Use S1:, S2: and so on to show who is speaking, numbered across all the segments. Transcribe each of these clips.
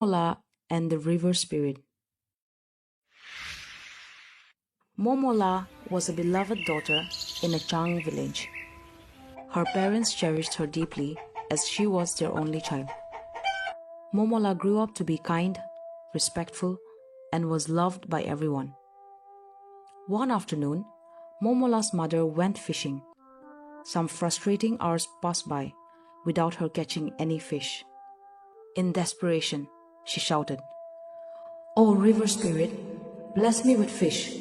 S1: Momola and the River Spirit. Momola was a beloved daughter in a Chang village. Her parents cherished her deeply as she was their only child. Momola grew up to be kind, respectful, and was loved by everyone. One afternoon, Momola's mother went fishing. Some frustrating hours passed by without her catching any fish. In desperation, she shouted, "Oh, river spirit, bless me with fish,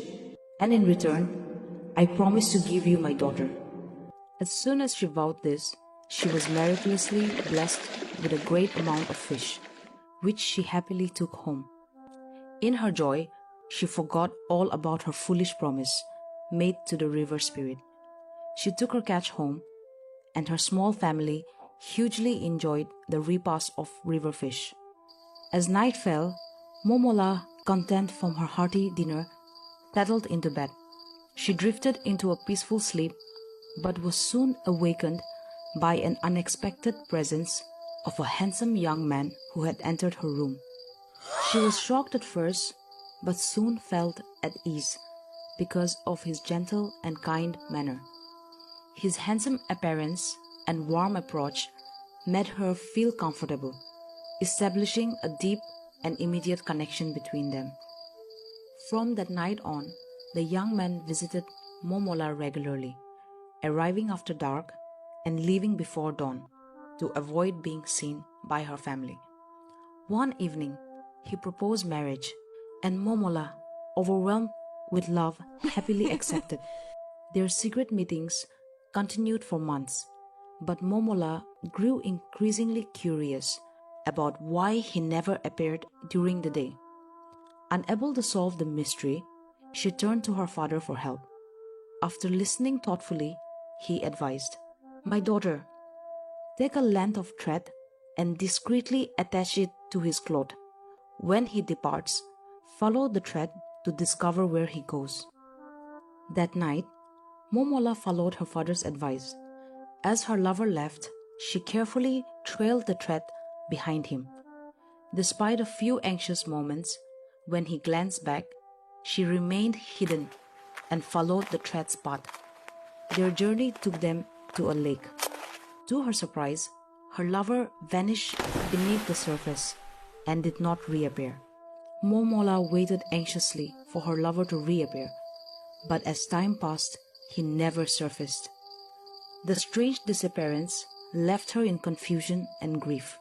S1: and in return, I promise to give you my daughter." As soon as she vowed this, she was miraculously blessed with a great amount of fish, which she happily took home. In her joy, she forgot all about her foolish promise made to the river spirit. She took her catch home, and her small family hugely enjoyed the repast of river fish. As night fell, Momola, content from her hearty dinner, settled into bed. She drifted into a peaceful sleep, but was soon awakened by an unexpected presence of a handsome young man who had entered her room. She was shocked at first, but soon felt at ease because of his gentle and kind manner. His handsome appearance and warm approach made her feel comfortable, establishing a deep and immediate connection between them. From that night on, the young man visited Momola regularly, arriving after dark and leaving before dawn to avoid being seen by her family. One evening, he proposed marriage, and Momola, overwhelmed with love, happily accepted. Their secret meetings continued for months, but Momola grew increasingly curious about why he never appeared during the day. Unable to solve the mystery, she turned to her father for help. After listening thoughtfully, he advised, "My daughter, take a length of thread and discreetly attach it to his cloth. When he departs, follow the thread to discover where he goes." That night, Momola followed her father's advice. As her lover left, she carefully trailed the thread behind him. Despite a few anxious moments, when he glanced back, she remained hidden and followed the thread's path. Their journey took them to a lake. To her surprise, her lover vanished beneath the surface and did not reappear. Momola waited anxiously for her lover to reappear, but as time passed, he never surfaced. The strange disappearance left her in confusion and grief.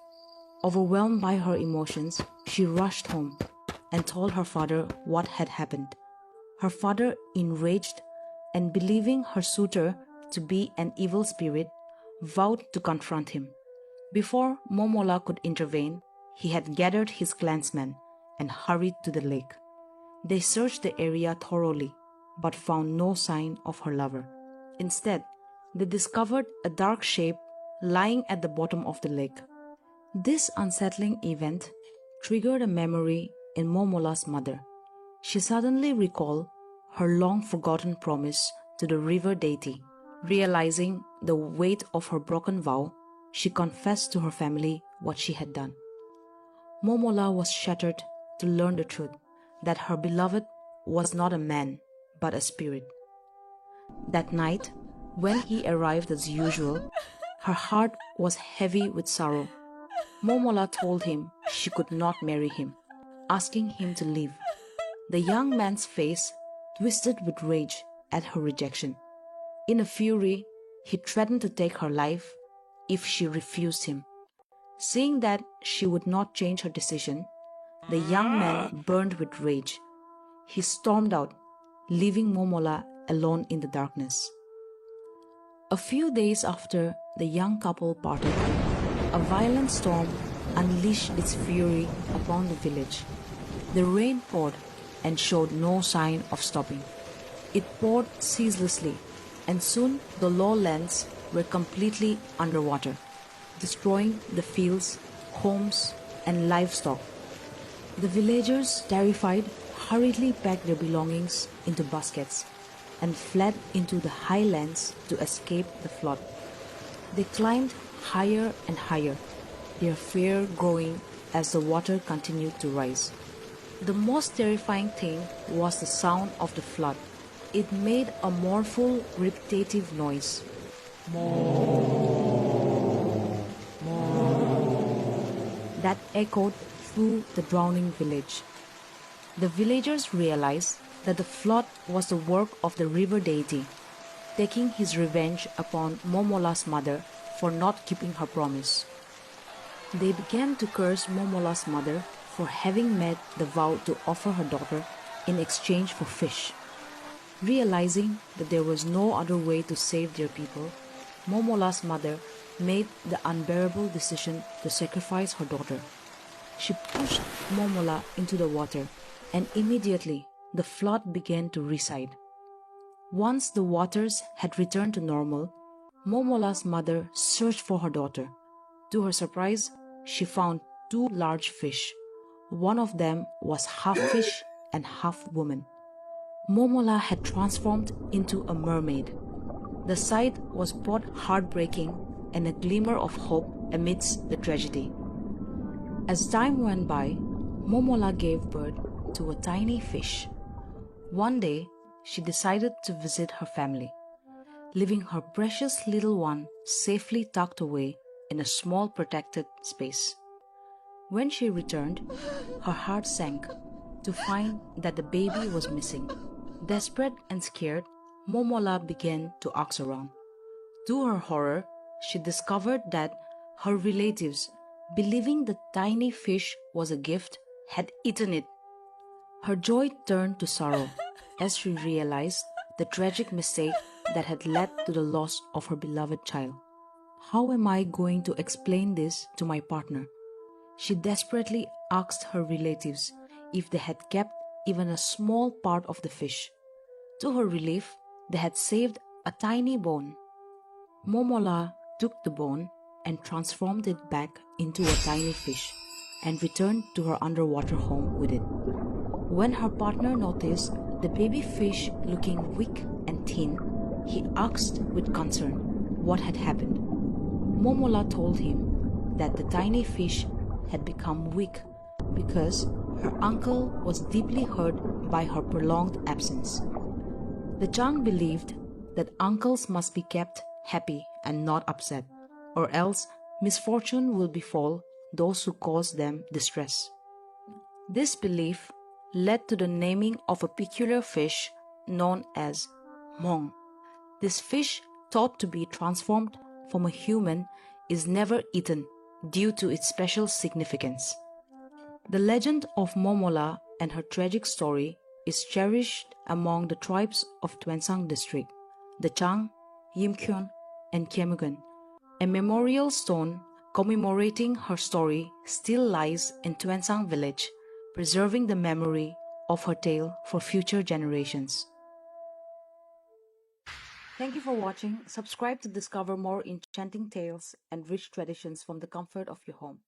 S1: Overwhelmed by her emotions, she rushed home and told her father what had happened. Her father, enraged and believing her suitor to be an evil spirit, vowed to confront him. Before Momola could intervene, he had gathered his clansmen and hurried to the lake. They searched the area thoroughly, but found no sign of her lover. Instead, they discovered a dark shape lying at the bottom of the lake. This unsettling event triggered a memory in Momola's mother. She suddenly recalled her long-forgotten promise to the river deity. Realizing the weight of her broken vow, she confessed to her family what she had done. Momola was shattered to learn the truth, that her beloved was not a man, but a spirit. That night, when he arrived as usual, her heart was heavy with sorrow. Momola told him she could not marry him, asking him to leave. The young man's face twisted with rage at her rejection. In a fury, he threatened to take her life if she refused him. Seeing that she would not change her decision, the young man burned with rage. He stormed out, leaving Momola alone in the darkness. A few days after the young couple parted, a violent storm unleashed its fury upon the village. The rain poured and showed no sign of stopping. It poured ceaselessly, and soon the lowlands were completely underwater, destroying the fields, homes, and livestock. The villagers, terrified, hurriedly packed their belongings into baskets and fled into the highlands to escape the flood. They climbed higher and higher, their fear growing as the water continued to rise. The most terrifying thing was the sound of the flood. It made a mournful, repetitive noise. That echoed through the drowning village. The villagers realized that the flood was the work of the river deity, taking his revenge upon Momola's mother for not keeping her promise. They began to curse Momola's mother for having made the vow to offer her daughter in exchange for fish. Realizing that there was no other way to save their people, Momola's mother made the unbearable decision to sacrifice her daughter. She pushed Momola into the water, and immediately the flood began to recede. Once the waters had returned to normal, Momola's mother searched for her daughter. To her surprise, she found two large fish. One of them was half fish and half woman. Momola had transformed into a mermaid. The sight was both heartbreaking and a glimmer of hope amidst the tragedy. As time went by, Momola gave birth to a tiny fish. One day, she decided to visit her family, leaving her precious little one safely tucked away in a small protected space. When she returned, her heart sank to find that the baby was missing. Desperate and scared, Momola began to ask around. To her horror, she discovered that her relatives, believing the tiny fish was a gift, had eaten it. Her joy turned to sorrow as she realized the tragic mistake that had led to the loss of her beloved child. How am I going to explain this to my partner? She desperately asked her relatives if they had kept even a small part of the fish. To her relief, they had saved a tiny bone. Momola took the bone and transformed it back into a tiny fish and returned to her underwater home with it. When her partner noticed the baby fish looking weak and thin, he asked with concern what had happened. Momola told him that the tiny fish had become weak because her uncle was deeply hurt by her prolonged absence. The Chang believed that uncles must be kept happy and not upset, or else misfortune will befall those who cause them distress. This belief led to the naming of a peculiar fish known as Mong. This fish, thought to be transformed from a human, is never eaten due to its special significance. The legend of Momola and her tragic story is cherished among the tribes of Tuensang district, the Chang, Yimkyun, and Kyemugun. A memorial stone commemorating her story still lies in Tuensang village, preserving the memory of her tale for future generations. Thank you for watching. Subscribe to discover more enchanting tales and rich traditions from the comfort of your home.